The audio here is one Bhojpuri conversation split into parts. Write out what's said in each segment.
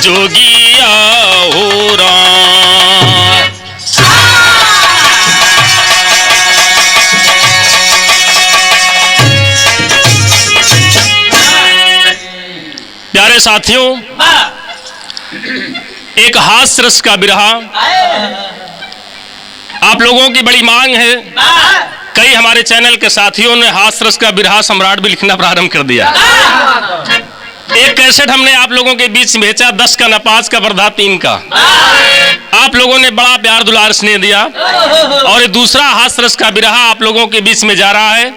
जोगिया हो राम। प्यारे साथियों, एक हास्य रस का बिरहा आप लोगों की बड़ी मांग है। कई हमारे चैनल के साथियों ने हास्य रस का बिरहा सम्राट भी लिखना प्रारंभ कर दिया। एक कैसेट हमने आप लोगों के बीच में भेजा, 10 का न 5 का वर्धा 3 का। आप लोगों ने बड़ा प्यार दुलार स्नेह दिया। और दूसरा हास्य रस का बिरहा आप लोगों के बीच में जा रहा है,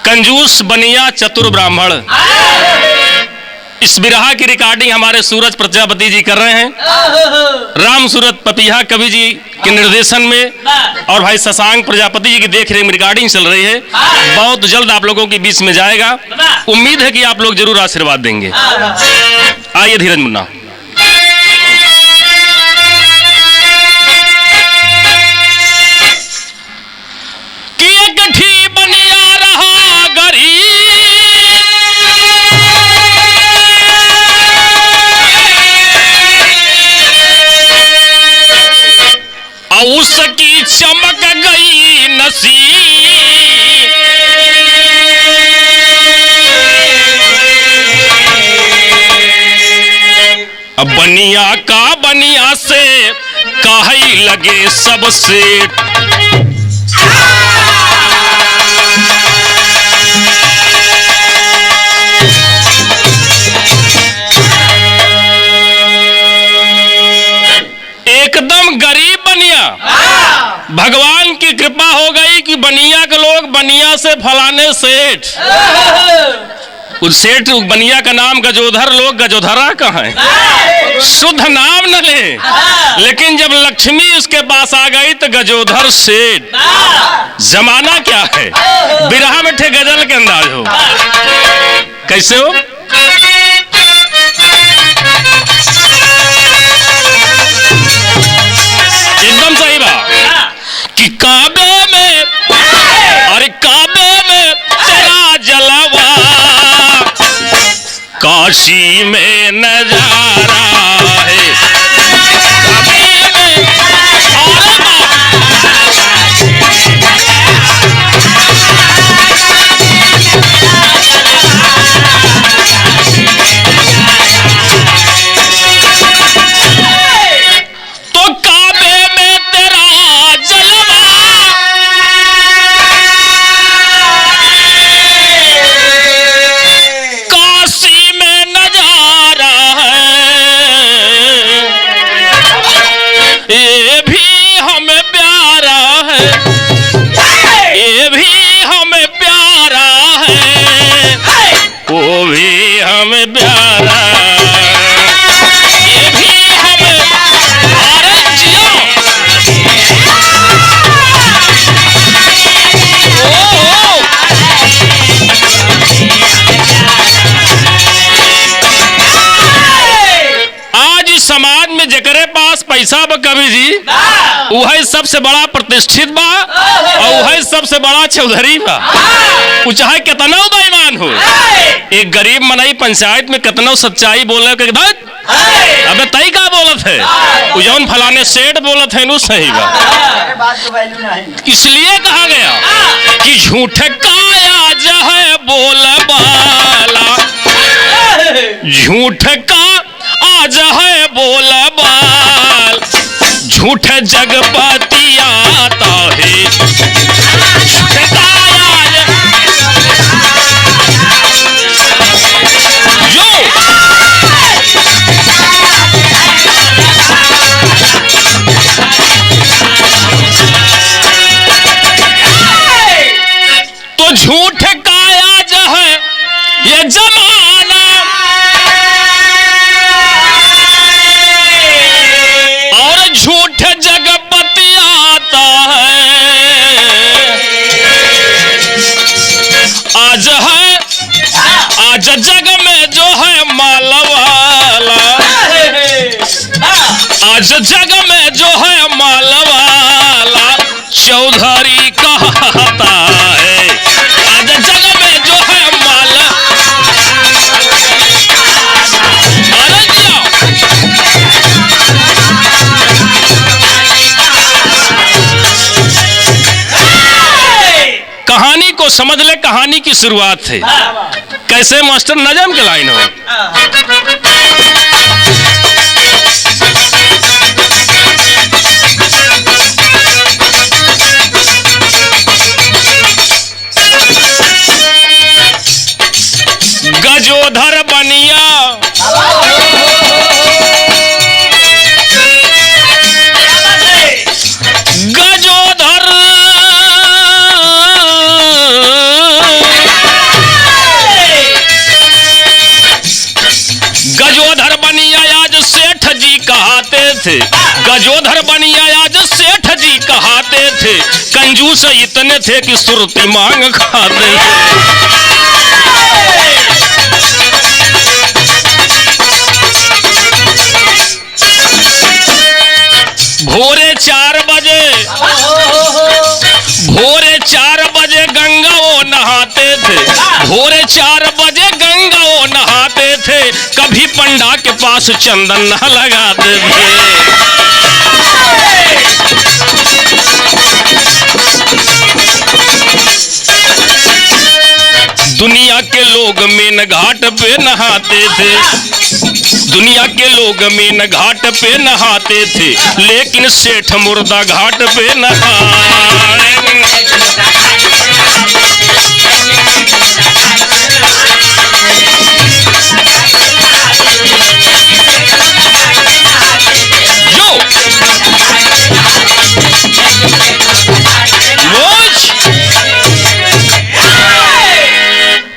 कंजूस बनिया चतुर ब्राह्मण। इस बिरहा की रिकॉर्डिंग हमारे सूरज प्रजापति जी कर रहे हैं, राम सूरत पपीहा कवि जी के निर्देशन में, और भाई शशांक प्रजापति जी की देखरेख में रिकॉर्डिंग चल रही है। बहुत जल्द आप लोगों के बीच में जाएगा। उम्मीद है कि आप लोग जरूर आशीर्वाद देंगे। आइए धीरज मुन्ना। कि एक ठी बनिया रहा गरीब, उसकी चमक गई नसीब। अब बनिया का बनिया से काहे लगे सबसे। एकदम गरीब बनिया, भगवान की कृपा हो गई कि बनिया के लोग बनिया से फलाने सेठ। उस सेठ बनिया का नाम गजोधर, लोग गजोधरा कहाँ है, शुद्ध नाम न ले। लेकिन जब लक्ष्मी उसके पास आ गई तो गजोधर सेठ। जमाना क्या है, बिरहा में ठे गजल के अंदाज हो। कैसे हो? एकदम सही बात कि काबे में, अरे काबे में तेरा जलवा, काशी में नजारा है। काबे में तो काबे में तेरा जलवा, काशी में नजारा है। ये भी हमें प्यारा है, ये भी हमें प्यारा है, वो भी हमें प्यारा, ये भी हमें। अरे जियो आज इस समाज में जकरे पास पैसा बा कवि जी, वही सबसे बड़ा प्रतिष्ठित बा और वही सबसे बड़ा चौधरी बा। वो चाहे कितना बेईमान हो, एक गरीब मनई पंचायत में कितना सच्चाई बोले के अबे तई का बोलत है, वो जौन फलाने सेठ बोलत है नु सही बा। इसलिए कहा गया कि झूठ काया जह बोल बाला, झूठ का आज है बोल बाल, झूठ जगपति आता है। तो झूठ काया जो है ये जमाना, और झूठ जगपति आता है। आज जग में जो है मालवाला, आज जग में जो है मालवाला चौधरी कहता है। आज जग में जो है माला, अरे तो समझ ले कहानी की शुरुआत थे। कैसे मास्टर, नजम के लाइन हो। गजोधर बनिया गजोधर बनिया आज सेठ जी कहाते थे। गजोधर बनिया आज सेठ जी कहाते थे। कंजूस इतने थे कि सुरती मांग खाते थे। भोरे 4 बजे गंगा वो नहाते थे। भोरे 4 बजे गंगा वो नहाते थे। कभी पंडा के पास चंदन न लगाते थे। दुनिया के लोग मेन घाट पे नहाते थे। दुनिया के लोग मेन घाट पे नहाते थे, लेकिन सेठ मुर्दा घाट पे नहाए।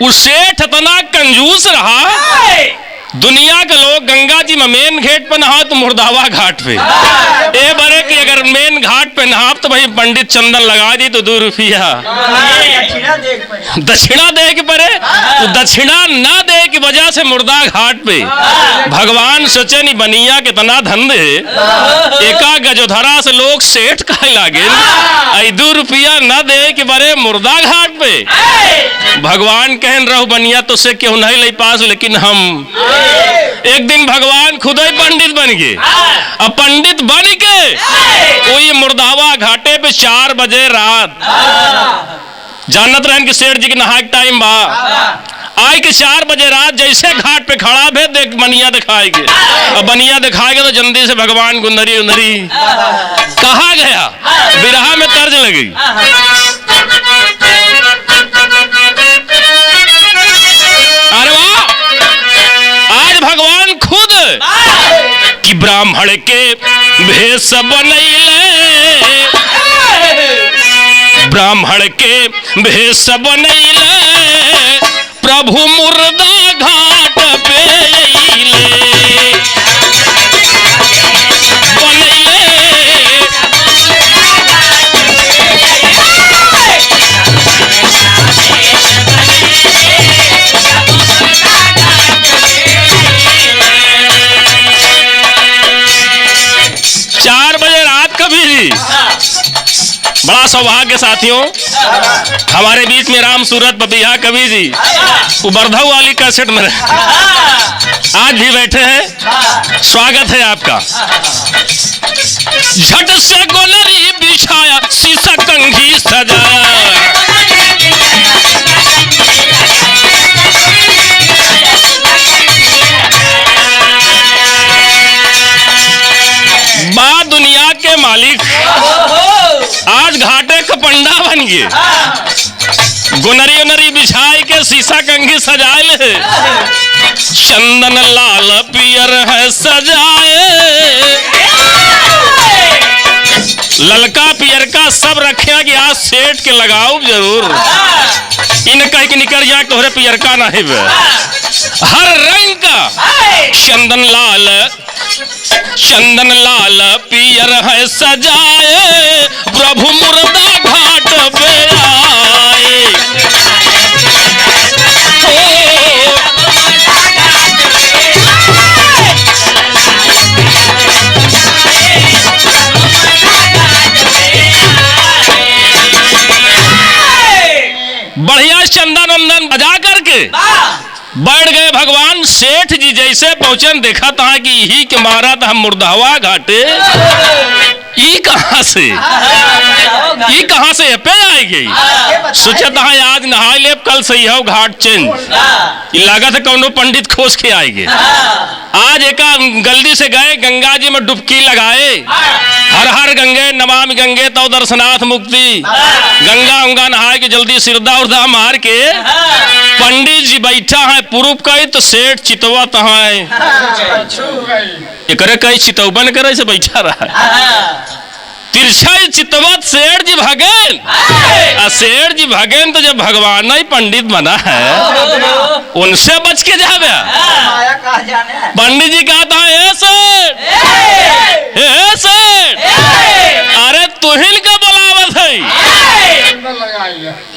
उस सेठ इतना कंजूस रहा, दुनिया के लोग गंगा जी में मेन घाट पे नहा तो मुर्दावा घाट पे। ए बरे कि अगर मेन घाट पे नहा तो भाई पंडित चंदन लगा दी तो 2 रुपया दक्षिणा दे के परे। तो दक्षिणा ना दे की वजह से मुर्दा घाट पे भगवान सोचे नहीं बनिया कितना धन दे, एका गजोधरा से लोग सेठ कहे लागे 2 रुपया न दे के बरे मुर्दा घाट पे। भगवान कहन रहो बनिया तो से क्यों नहीं ले पास, लेकिन हम एक दिन भगवान खुद ही पंडित बन गए। अब पंडित बन के कोई मुर्दावा घाटे पे 4 बजे रात जानत रहन कि सेठ जी के नहा के टाइम बा। आए के 4 बजे रात जैसे घाट पे खड़ा भे देख बनिया दिखाएगे। अब बनिया दिखाएगा तो जल्दी से भगवान गुंदरी उंदरी कहा गया, बिरहा में तर्ज लगी। अरे वाह, आज भगवान खुद कि ब्राह्मण के भेष बनैले, ब्राह्मण के भेष बनैले, प्रभु मुर्दा घाट पे अइले। बड़ा सौभाग्य साथियों, हमारे बीच में राम सूरत बबिया कवि जी उबरधऊ वाली कैसेट में आज भी बैठे हैं। स्वागत है आपका। झट से गोलरी बिछाया, शीशा कंघी सजाया, बा दुनिया के मालिक आज घाटे का पंडा बन गए। गुनरी उनरी बिछाई के शीशा कंघी सजाए ले, चंदन लाल पियर है सजाए, ललका पियर का सब रखे कि आज सेठ के लगाओ जरूर। इन कह के निकल जाए तोहरे पियर का नहीं बे, हर रंग का चंदन लाल पियर है सजाए, प्रभु मुर्दा घाट पे आए। बढ़िया चंदन वंदन बजा करके बैठ गए भगवान। सेठ जी जैसे पहुंचन देखा था कि यही के मारा था मुर्दावा घाटे, ई कहां से ये कहाँ से पे आएगी? सोचत हाँ आज नहा ले, कल सही हो घाट चेंज। लागत है कौनो पंडित खोज के आएंगे। आज एक गलती से गए गंगा जी में डुबकी लगाए, हर हर गंगे नमामि गंगे तो दर्शनाथ मुक्ति। गंगा उंगा नहाए के जल्दी सिरदा उर्दा मार के पंडित जी बैठा है पूर्व कई तो सेठ चितवा तहा है कई चितौबन करे से बैठा रहा तिरछा चितवत सेठ जी भगेन। सेठ जी भगेन तो जब भगवान ही पंडित बना है उनसे बच के जावे। पंडित जी कहता है सेठ अरे तुहिन का बुलावत है।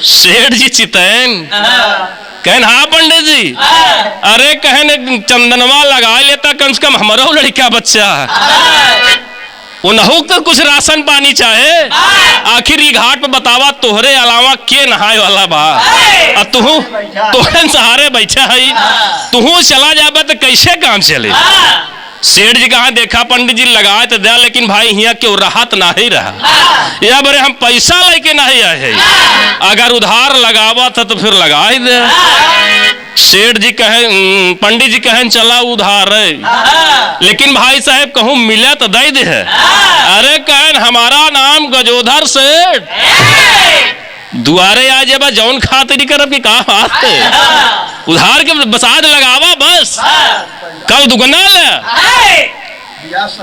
सेठ जी चितैन कहन हाँ पंडित जी, अरे कहन चंदनवा लगा लेता कम से कम हमारा लड़का बच्चा उन्हों का कुछ राशन पानी चाहे। आखिर ये घाट पे बतावा तोहरे अलावा के नहाए वाला बा, तुहू तोहरे सहारे बैठा है, तुहू चला जाबे तो कैसे काम चले। सेठ जी कहा देखा पंडित जी लगाए तो दिया, लेकिन भाई यहाँ क्यों राहत ना ही रहा या बरे हम पैसा लेके नहीं आए हैं, अगर उधार लगावा था तो फिर लगा ही दे। सेठ जी कहे पंडित जी कहें चला उधार है, लेकिन भाई साहब कहूँ मिले तो दे दे है। अरे कहन हमारा नाम गजोधर सेठ, दुआरे आ जाबा जौन खातिर करब की का बात है, उधार के बसाद लगावा बस कल दुगना ले।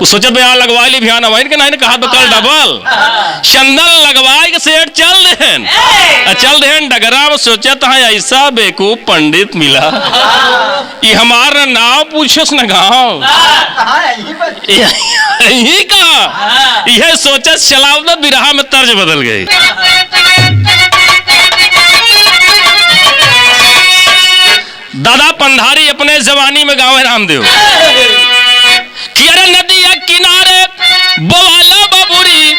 सोचत यहाँ लगवा ली भियान वही के नहीं कहा तो कल डबल चंदन लगवाए के सेठ चल देहन डगरा में। सोचत है ऐसा बेकूफ पंडित मिला, ये हमारा नाव पूछस न गाँव यही कहा, यह सोचत चलाओ ना बिरहा में तर्ज बदल गई। दादा पंधारी अपने जवानी में गाँव है रामदेव कि अरे नदिया किनारे बोवाला बबुरी,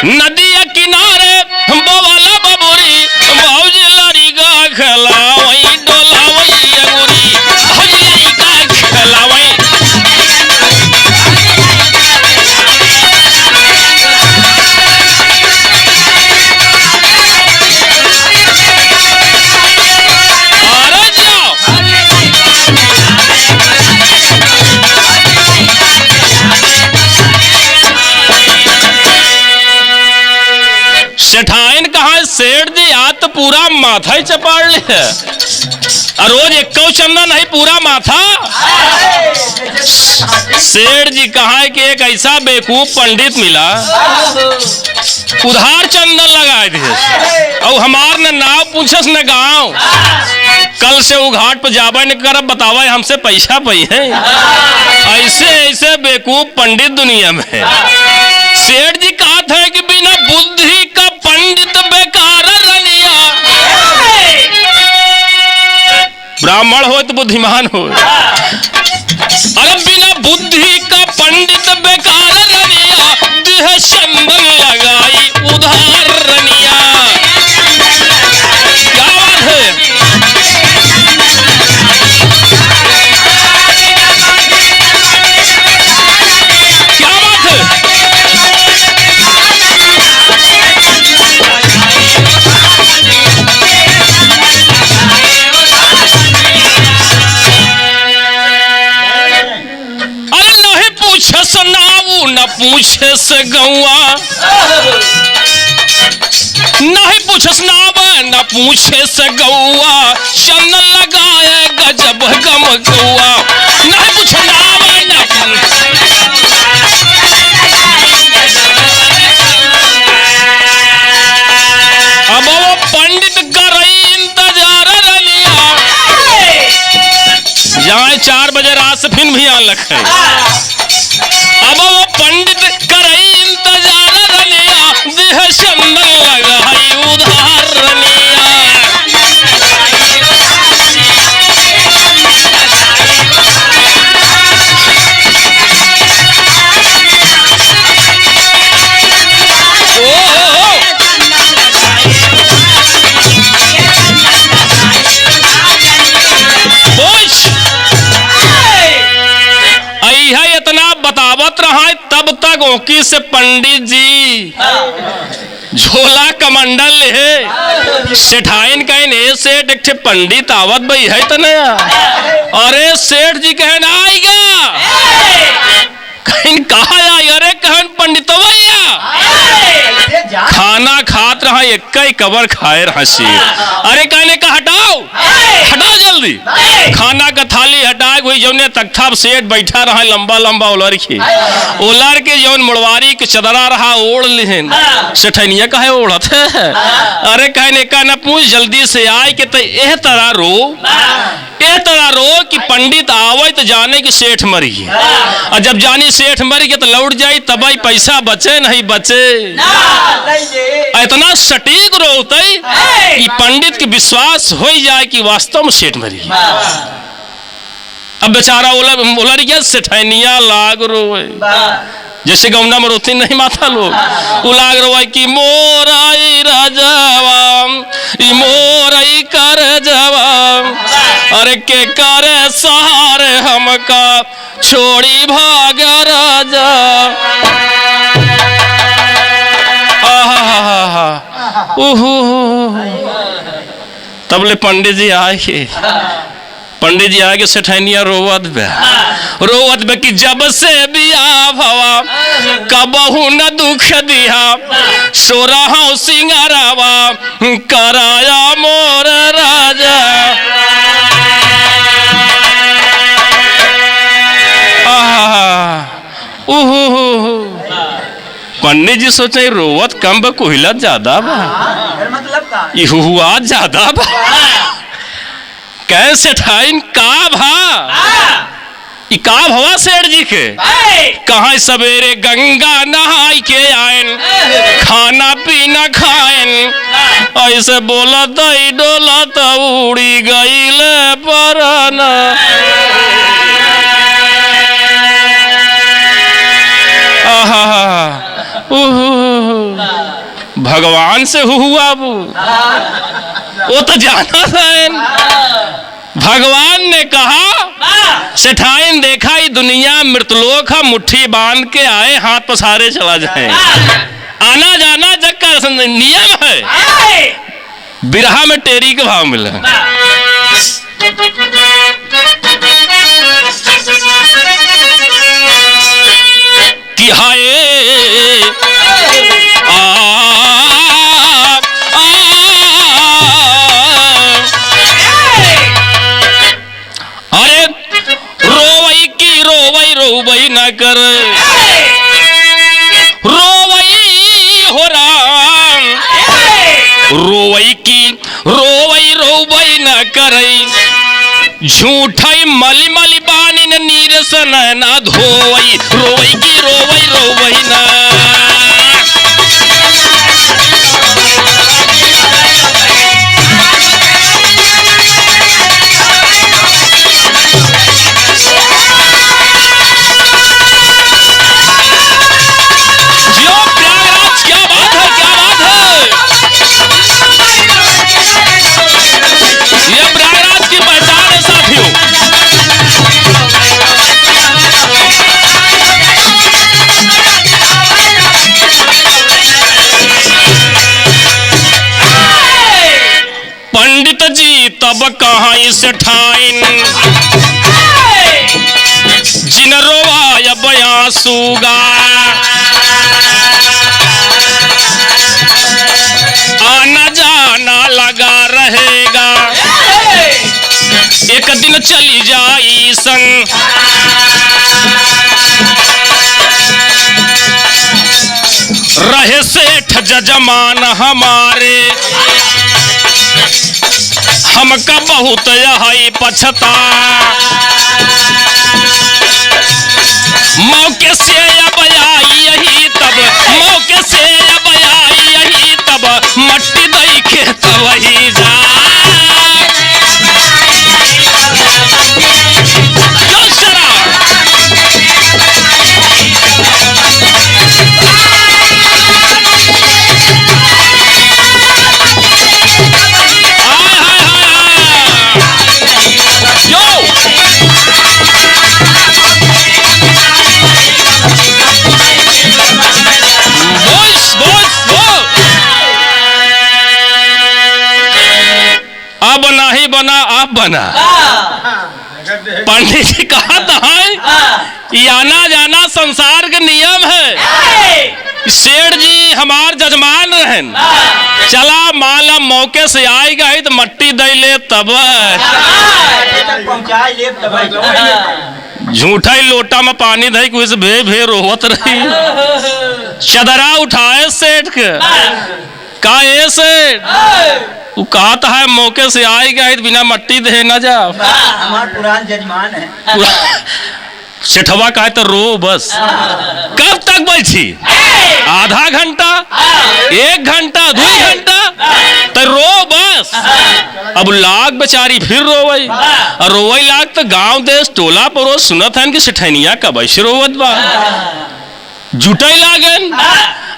नदिया किनारे बोवाला बबुरी, भौजी लड़ी गा खलावई डोलावई अंगुरी, भौजी लड़ी गा खलावई। सेठाइन कहा सेठ जी आज तो पूरा माथा ही चपाड़ ले है, रोज एक चंदन नहीं पूरा माथा। सेठ जी कहा कि एक ऐसा बेकूफ पंडित मिला उधार चंदन लगाए थे और हमार ने नाव पूछस न गाँव, कल से वो घाट पर जाबा न करब बतावा हमसे पैसा पई है। ऐसे ऐसे बेकूफ पंडित दुनिया में। सेठ जी कहा था कि बिना बुद्धि का पंडित बेकार रनिया, ब्राह्मण हो तो बुद्धिमान हो, अरे बिना बुद्धि का पंडित बेकार रनिया, देह चंदन लगाई उधार रनिया। क्या बात है, क्या बात है। न पूछे से गौआ, नहीं पूछस नावा न पूछे से गौआ, चंदन लगाए गजब गम गौआ, नहीं पूछ नावा न अब वो पंडित करई इंतजार रनिया, जाए 4 बजे रात से फिर भी आन लखे। अब वो पंडित करई इंतजार रनिया, देह चंदन लगाई उधार रनिया। बतावत रहा तब तक गोकी से पंडित जी झोला कमंडल है सेठाइन कहे सेठ एक पंडित आवत भाई है तो नया। अरे सेठ जी कहन आएगा कहीं कहा आई। अरे कहन पंडित भैया खाना खात रहा एक कबर खाए रहा शेर। अरे कहने का हटाओ हटाओ जल्दी खाना का थाली हटाए हुई जौने तख्ता सेठ बैठा रहा लंबा लंबा उलर के जौन मुड़वारी के चदरा रहा ओढ़ लिहन सेठनिया कहे ओढ़त है। अरे कहने का न पूछ जल्दी से आए के तो एह तरह रो कि पंडित आवे तो जाने कि सेठ मरी है और जब जानी सेठ मरी के तो लौट जाई तब ही पैसा बचे नहीं बचे। इतना सटीक रोते कि पंडित के विश्वास हो जाए कि वास्तव में सेठ मरी। अब बेचारा उलर गया सेठनिया लाग रोए जैसे गौना में रोती नहीं माथा लोग उलाग रोए कि मोराई राजावा मोरई कर जवाम। अरे के करे सहारे हमका छोड़ी भाग राजा। तब ले पंडित जी आए पंडित जी आगे सेठनिया रोवत बे कि जब से बियाह भवा कबहू न दुख दिया सोरहा सिंगारावा कराया मोर राजा। पंडित जी सोचे रोवत कम बा कोहिलत ज्यादा बा इहुआ ज्यादा बा कैसे ठाइन का भवा सेठ जी के कहा सवेरे गंगा नहाई के आयन खाना पीना खायन ऐसे बोला दई डोला तो उड़ी गईल परना। भगवान से हुआ वो तो जाना था। भगवान ने कहा सेठाइन देखा ही दुनिया मृतलोक है मुट्ठी बांध के आए हाथ पसारे चला जाए आना जाना जग का नियम है। बिरहा में टेरी के भाव मिला कि हाय रोवई न कर रोवई हो राम रोवई न करई झूठाई मली मली बानी न नीरसन न धोवई रोवई न। पंडित जी तब कहाँ सेठाइन जिन रोवाय बयासूगा आना जाना लगा रहेगा एक दिन चली जाई संग रहे सेठ जजमान हमारे हमका बहुत यही पछता मौके से अब आई यही तब मौके से अब आई यही तब मट्टी दई के तब वही जा बना। पंडित जी कहत है ये आना जाना संसार के नियम है। सेठ जी हमार जजमान रहन, चला माला मौके से आएगा ही तो मट्टी दे ले तब झूठा ही लोटा में पानी दे कुछ भे भे रोवत रही। चदरा उठाए सेठ के का सेठ वो कहता है मौके से आएगा ही तो बिना मट्टी दे ना जा। हमार पुरान जजमान है। सेठवा कहे तो रो बस। कब तक बैठी? आधा घंटा, 1 घंटा, 2 घंटा तो रो बस। अब लाग बेचारी फिर रोवई और रोवई लाग तो गांव देश टोला परोस सुनत है कि सेठनिया कब ऐसे रोवत बा। जुटई लागन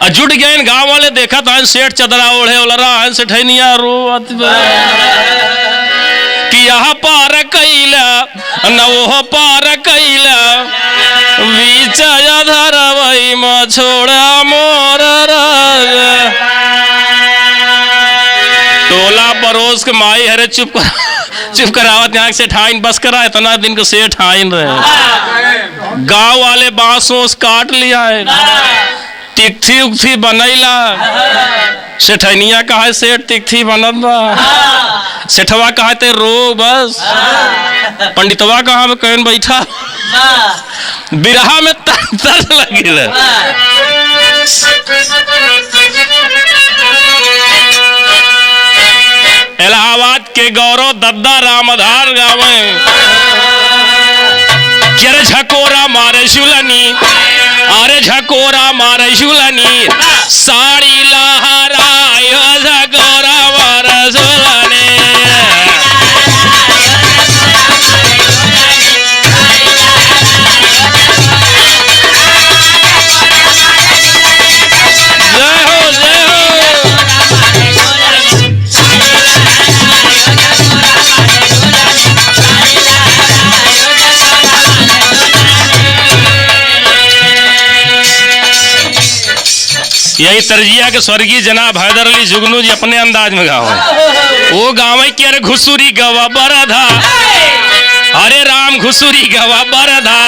और जुट गए गांव वाले देखा तो सेठ चदरा ओढ़े ओलरा है सेठनिया रोवत बा कि यहाँ पार कैला न वो पार कैला विचय धरवई में छोड़ा मोर टोला परोस के माई हरे चुप करावत यहाँ से ठाइन बस करा। इतना दिन के सेठ ठाइन रहे। गांव वाले बांसों काट लिया है, तिकथी उकथी बनैला। सेठनिया कहा सेठ तिकथी बनत बा। सेठवा कहा ते रो बस। पंडितवा कहा में कहन बैठा बिरहा में तर लगिल। इलाहाबाद के गौरव दद्दा रामधार गावे अरे झकोरा मारे झुलनी, अरे झकोरा मारे झुलनी साड़ी लहरायो झकोरा मारे झुलनी। जय हो जय हो। यही तर्जिया के स्वर्गीय जनाब हैदर अली जुगनू जी अपने अंदाज में गाओ। वो गावे की अरे घुसुरी गवा बरधा, अरे राम घुसुरी गवा बरधा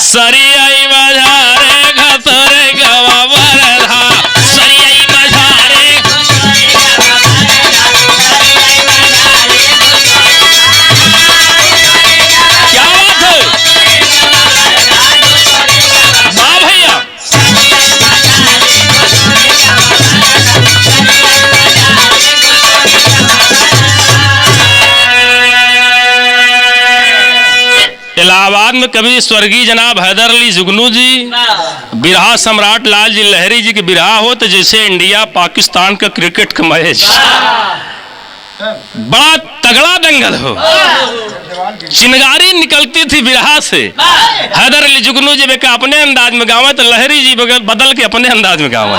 सरियाई बजारे घसरे गवा बरधा सरियाई बजारे। क्या बात है वाह भैया। इलाहाबाद में कभी स्वर्गीय जनाब हैदर अली जुगनू जी बिरहा सम्राट लाल जी लहरी जी के बिरहा हो तो जैसे इंडिया पाकिस्तान का क्रिकेट का मैच, बड़ा तगड़ा दंगल हो। चिंगारी निकलती थी बिरहा से। हैदर अली जुगनू जी बेका अपने अंदाज में गावे तो लहरी जी बदल के अपने अंदाज में गावे।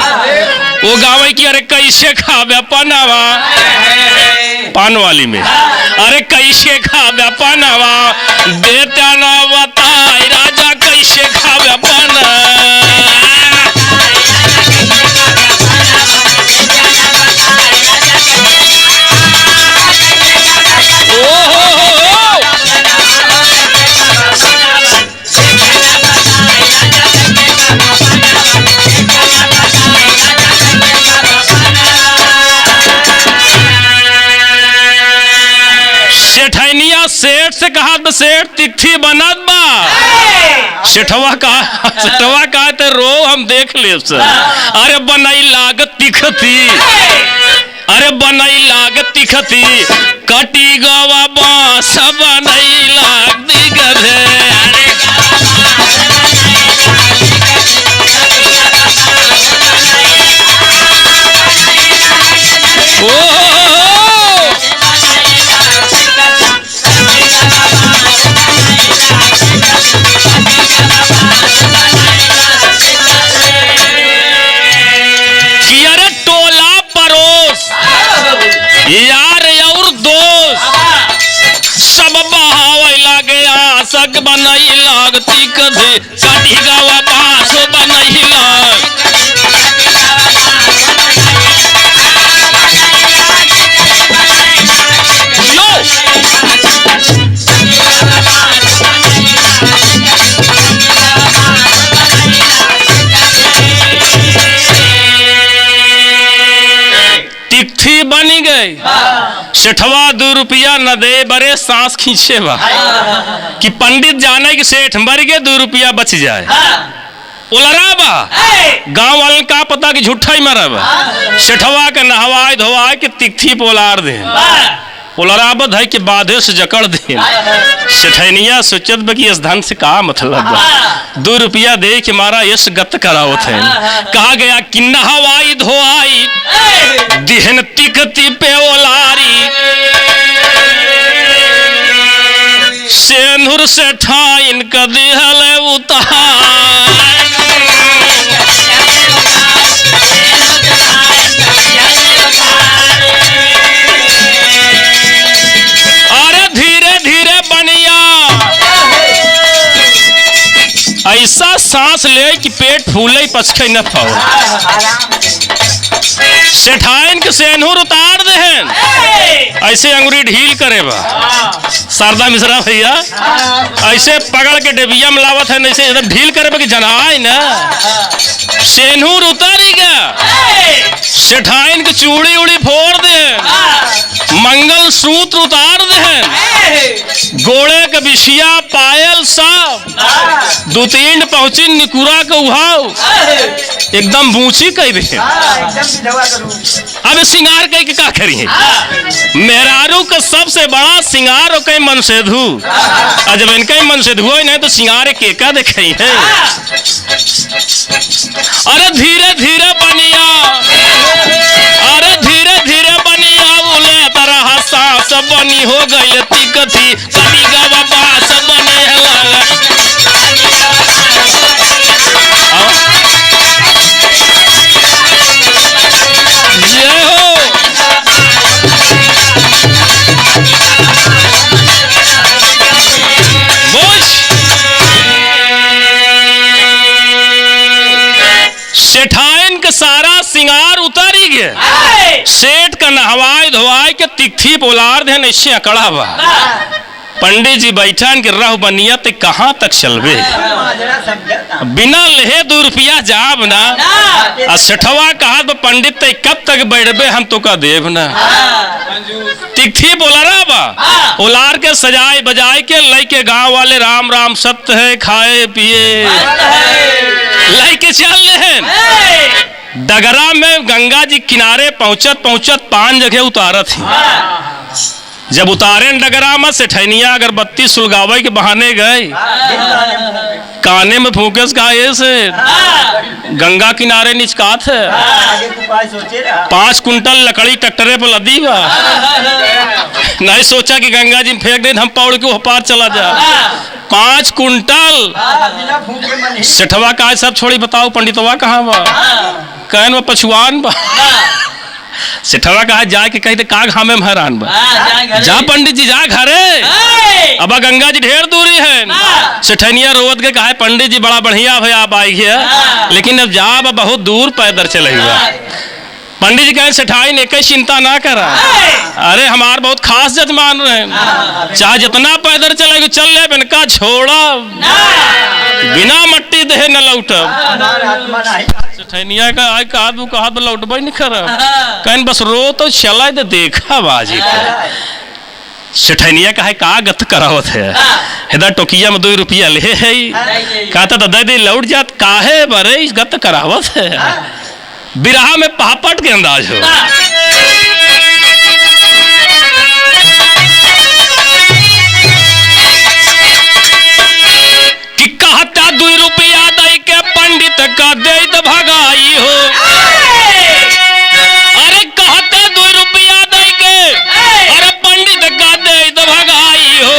वो गावे की अरे कैसे खावे पनावा पान वाली में, अरे कैसे खावे पनावा देता ना बताई राजा कैसे खावे पना। सेठनिया सेठ से कहा तो सेठ तिथि बनत बा। सेठवा कहा तो रो हम देख ले सर। अरे बनाई लागत तिखती, अरे बनाई लागत तिखती कटी गवा बांस बनाई लाग दिगत है। यार और दोस्त सब बहावे लागे आसक बनई लागती कदे काटी गावा बांस बनई लाग। लो सेठवा 2 रुपया न दे बरे सांस खींचे बा कि पंडित जाने कि सेठ मर गए 2 रुपया बच जाए। उलरा बा गांव वाले का पता कि झूठा ही मरा बा। सेठवा के नहवाए धोवाए कि तिथि पोलार दे उलराबत है कि बाधे से जकड़ दे। सेठनिया सोचत बा कि इस धन से का मतलब बा 2 रुपया दे के मारा यश गत करावत है। कहा गया कि नहवाई धोआई दिहन तिकती पे ओलारी सेंधुर से ठाइन क दिहल उतार। अरे धीरे धीरे बनिया ऐसा सांस ले कि पेट फूले पचखे न पाओ। सेठाइन के सेनूर उतार देहन ऐसे अंगुरी ढील करे बा। शारदा मिश्रा भैया ऐसे पकड़ के डेबिया में लावत है ऐसे एकदम ढील करे बा कि जनाए ना सेनूर उतारी गया। सेठाइन के चूड़ी उड़ी फोड़ दे मंगल सूत्र उतार दे गोड़े के बिछिया पायल सब 2-3 पहुंची निकुरा के उहाव एकदम बूची कह दे। अब श्रृंगार कह के का करी है मेहरारू का सबसे बड़ा श्रृंगार हो कहीं मन से धू जब इनका मन से धुआ नहीं तो श्रृंगार के का दिखाई है। अरे धीरे धीरे बनिया अरे धीरे धीरे बनिया बोले तरह सांस बनी हो गई तिकथी कभी गवा बास बने लगा। जय हो सेठाइन का सारा सिंगार उतारी गया। सेठ का नहवाए धोवाए के तिथि पोलार दे निश्चय अकड़ा बा। पंडित जी बैठन के रह बनिया ते कहाँ तक चलबे बिना लेहे 2 रुपया जाब ना। आ सेठवा कहा पंडित ते कब तक बैठबे हम तो का देव ना। तिथि बोला बा उलार के सजाए बजाए के लई के गांव वाले राम राम सत्य है खाए पिए लई के चल रहे। डगरा में गंगा जी किनारे पहुंचत पहुंचत 5 जगह उतारत थी। जब उतारे डगरा में सेठनिया अगरबत्ती सुलगावे के बहाने गए काने में फूके से गंगा किनारे निचकात है 5 कुंटल लकड़ी ट्रैक्टरे पर लदी बा। नहीं सोचा कि गंगा जी में फेंक दे हम पौड़ के पार चला जा। 5 कुंटल सेठवा का सब छोड़ी बताओ पंडितवा कहाँ बा कहन बा पछुआन बा। सेठवा कहा जाके कही का घामे में हैरान बा जा पंडित जी जा घरे अब गंगा जी ढेर दूरी है। सेठनिया रोवत के कहा पंडित जी बड़ा बढ़िया भैया आप आई है लेकिन अब जा बहुत दूर पैदल चलेगा। पंडित जी कहे सेठाई ने कई चिंता ना करा अरे हमार बहुत खास जजमान रहे चाहे जितना पैदल चलेगा चल ले बिनका छोड़ा बिना मट्टी दे न लौटब। सेठनिया का आई कहा लौटबे नहीं कर कहन बस रो तो चला दे देखा बाजी सेठनिया का है का गत करावत है हेदा टोकिया में 2 रुपया ले है कहता तो दे लौट जात काहे बरे इस गत करावत है। बिरहा में पापट के अंदाज हो कि कहता 2 रुपया दे के पंडित का दे तो भगाई हो। अरे कहता 2 रुपया दे के अरे पंडित का दे तो भगाई हो।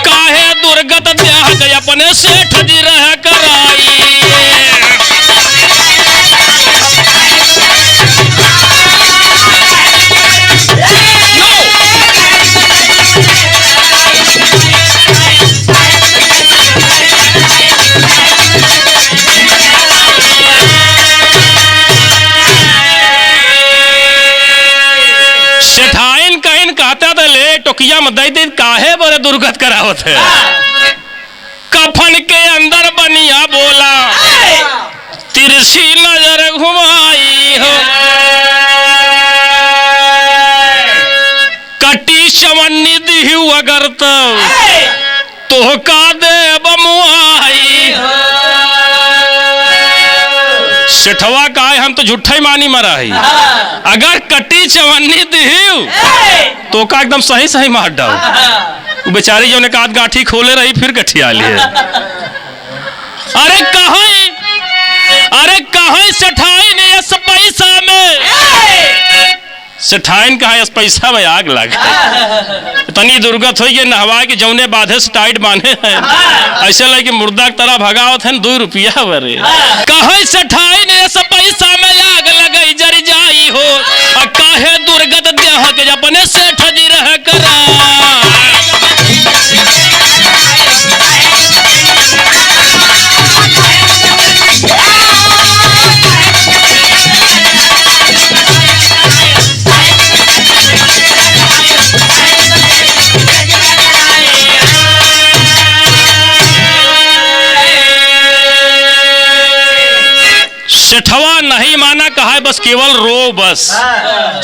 काहे दुर्गत देह गए अपने सेठ जी रह कराई। सेठाइन कहीं कहता था ले टोकिया में दे काहे बड़े दुर्गत करावत है। कफन के अंदर बनिया बोला तिरछी नजर घुमाई हो। चवन्नी दिहु अगर तो का दे बमुआई। सेठवा का है हम तो झूठा ही मानी मरा है, अगर कटी चवन्नी दिहु तो का एकदम सही सही मार डाल। बेचारी जो ने काट गांठी खोले रही फिर गठिया लिए। अरे कहाँ सेठाइन इस पैसा में, सेठाइन कहा इस पैसा में आग लग इतनी दुर्गत हुई नहवा के जौने बाधे से टाइट बांधे हैं, ऐसे लगे कि मुर्दा की तरह भगावत है 2 रुपया बरे। कहाँ सेठाइन इस पैसा में आग लग जर जाई हो, काहे दुर्गत देह के अपने सेठ जी रह करा। सेठवा नहीं माना, कहा बस केवल रो बस।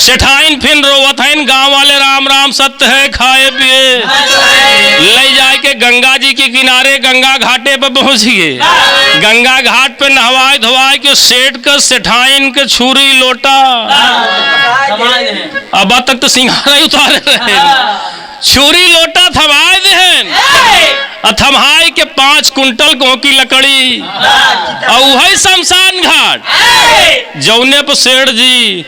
सेठाइन फिर रोवत है, गांव वाले राम राम सत्य है खाए पिए। ले जाए के गंगा जी के किनारे गंगा घाटे पर पहुंच गए। गंगा घाट पे नहवाए धोवाए के सेठ का सेठाइन के छुरी लोटा अब तक तो सिंघारा उतारे रहे, छुरी लोटा थमाए देहन, थमाए के 5 कुंटल गों की लकड़ी और वही शमशान घाट जौने पर सेठ जी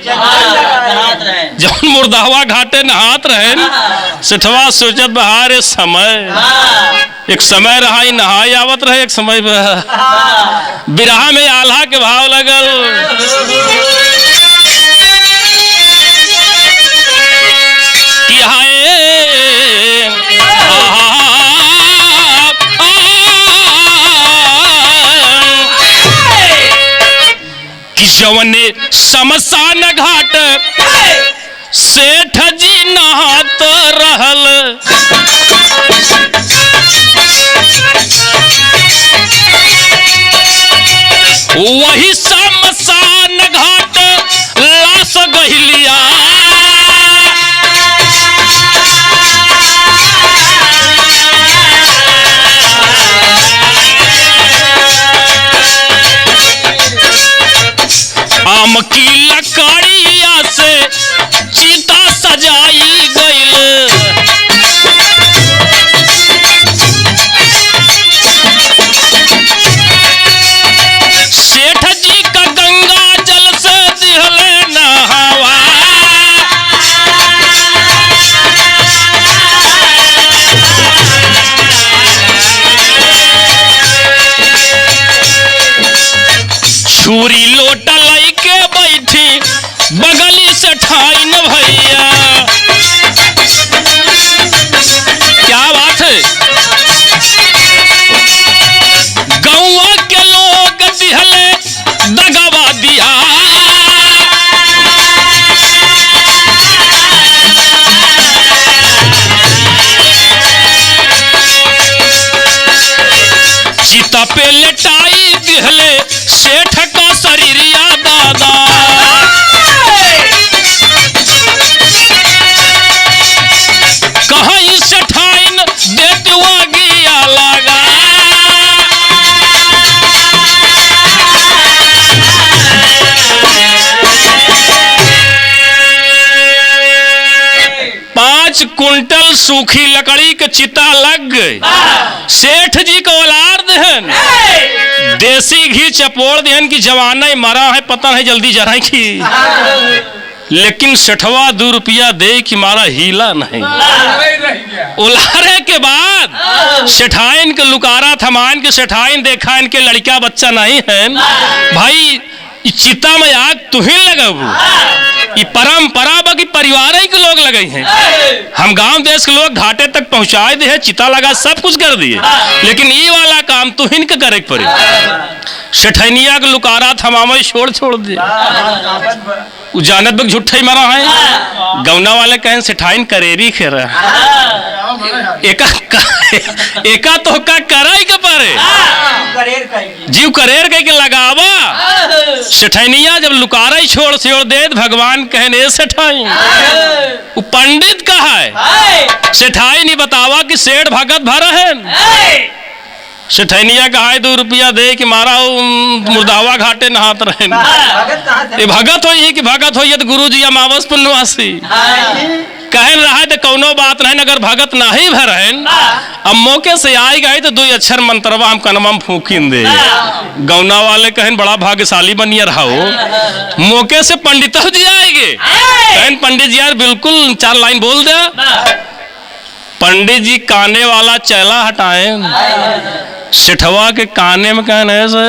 जौन मुर्दावा घाटे नहात रहे। सेठवा सोचत बहार समय एक समय रहा ही नहाई आवत रहे, एक समय बिरहा में आल्हा के भाव लगल कि हाय जवने शमशान घाट सेठ जी नहात रहल, वही शमशान घाट लाश गहिलिया। आम की लकड़िया से चिता सजाई गईल, सेठ जी का गंगा जल से दिहले नहावा। छुरी लोटा लइके बैठी बगली से ठाइन भैया। क्या बात है, गौवा के लोग दिहले दगवा दिया। चिता पे लेटाई दिहले सेठ का शरीरिया दादा। कहाँ सेठाइन देते हुआ गिया लगा। पांच कुंटल सूखी लकड़ी के चिता लग गई। सेठ जी को औलाद देहन, देसी घी चपोड़ देहन की जवाना ही मरा है पता नहीं जल्दी जराई की, लेकिन सेठवा 2 रुपया दे कि मारा हीला नहीं। उलारे के बाद सेठाइन के लुकारा थमान के सेठाइन देखा इनके लड़का बच्चा नहीं है, भाई चिता में आग तुहिन लगाबू, ये परंपरा बाकी परिवार ही के लोग लगे हैं। हम गांव देश के लोग घाटे तक पहुंचाए दे, चिता लगा सब कुछ कर दिए, लेकिन ये वाला काम तुहिन के करे पड़े। सेठनिया के लुकारा थमामे छोड़ दे, जानत बक झूठा ही मरा है। गौना वाले कहें सेठाइन करेरी खेरा एका तो का कराई के पारे जीव करेर कह के लगावा सेठैनिया जब लुकारा छोड़ छोड़ दे भगवान कहने सेठाई वो पंडित कहा है सेठाई नहीं बतावा कि सेठ भगत भर है। सेठैनिया कहा है 2 रुपया दे कि मारा मुर्दावा घाटे नहात रहे ये भगत हो कि भगत हो तो गुरु जी अमावस पुण्यवासी कह रहा है तो कौनो बात नहीं अगर भगत नहीं भर अब मौके से आई गए तो 2 अक्षर मंत्रवा हम कनमा फूकिन दे गौना वाले कहन बड़ा भाग्यशाली बनिया रहो मौके से पंडित जी आएंगे कहन पंडित जी यार बिल्कुल 4 लाइन बोल दे। पंडित जी काने वाला चैला हटाए सेठवा के काने में कहने से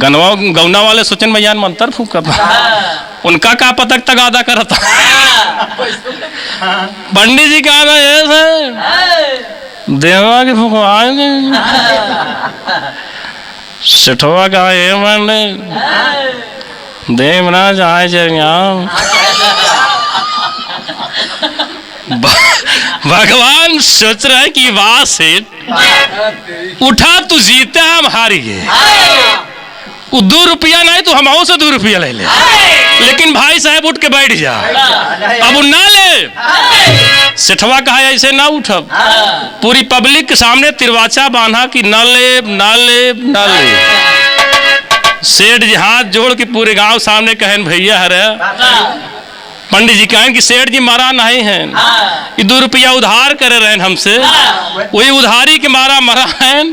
गौना वाले सोचन भैया मंत्र फूका उनका का पतक तगादा करता पंडित जी कहा देवा के फुकवाएंगे सेठवा का देव ना जाए भगवान सोच रहा है कि वाह सेठ उठा तू जीता हम हारी गए 2 रुपया नहीं तो हम से 2 रुपया ले ले लेकिन भाई साहब उठ के बैठ जा अब ना ले सेठवा कहा ऐसे ना उठब पूरी पब्लिक के सामने तिरवाचा बांधा कि ना ले ना ले ना ले। सेठ जी हाथ जोड़ के पूरे गांव सामने कहन भैया हरे पंडित जी कहें कि सेठ जी मारा नहीं है ये 2 रुपया उधार करे रहे हमसे वही उधारी के मारा मरा है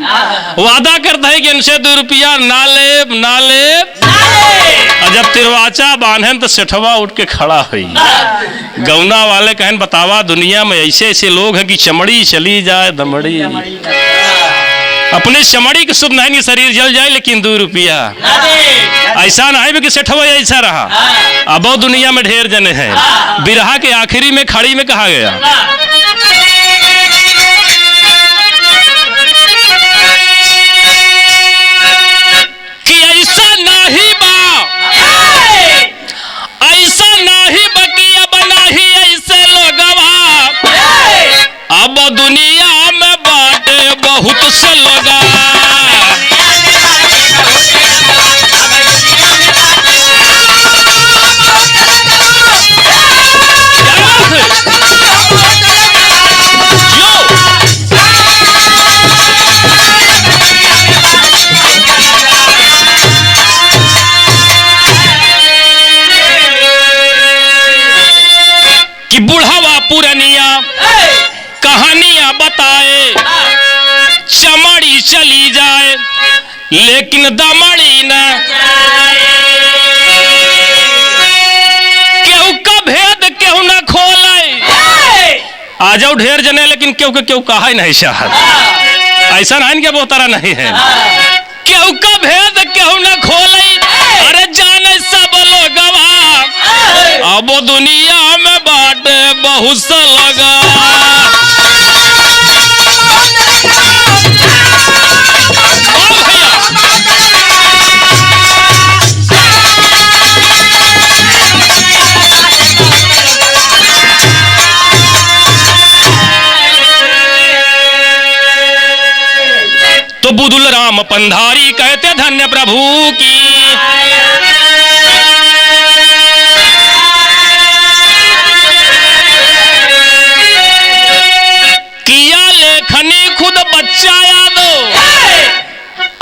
वादा करता है कि इनसे 2 रुपया ना ले ना ले। और जब तिरवाचा बांधे तो सेठवा उठ के खड़ा हुई गौना वाले कहन बतावा दुनिया में ऐसे ऐसे लोग हैं कि चमड़ी चली जाए दमड़ी अपने चमड़ी के शुभ नहीं शरीर जल जाए लेकिन 2 रुपया ऐसा नहीं कि सेठवा ऐसा रहा अब दुनिया में ढेर जने हैं। बिरहा के आखिरी में खड़ी में कहा गया कि ऐसा नहीं बकिया बना ही ऐसे लोगवा अब दुनिया में बाटे बहुत से लोग कि बुढ़ावा पुरनिया कहानियां बताए चमड़ी चली जाए लेकिन दमड़ी न केहू का भेद केहू न खोले आ जाओ ढेर जने लेकिन केहू के केहू कहा ही नहीं चाहत ऐसा नहीं क्या बोतरा नहीं है केहू का भेद केहू न खोले अरे जाने सब लोग अब दुनिया में बाटे बहुत सा लगा तो बुदुल राम पंधारी कहते धन्य प्रभु की किया लेखनी खुद बच्चा यादो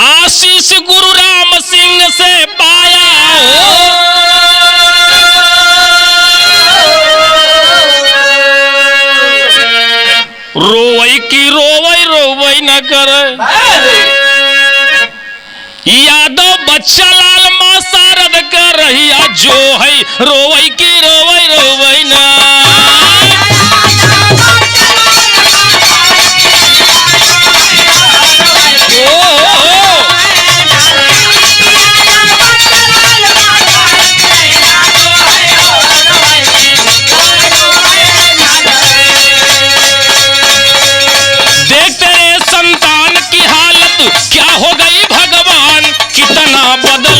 आशीष गुरु राम सिंह से पाया रोवई की रोवई न करे यादव बच्चा लाल माँ शारद कर रही जो है रोवई की रोवई ना देखते संतान की हालत क्या हो गई भगवान कितना बदल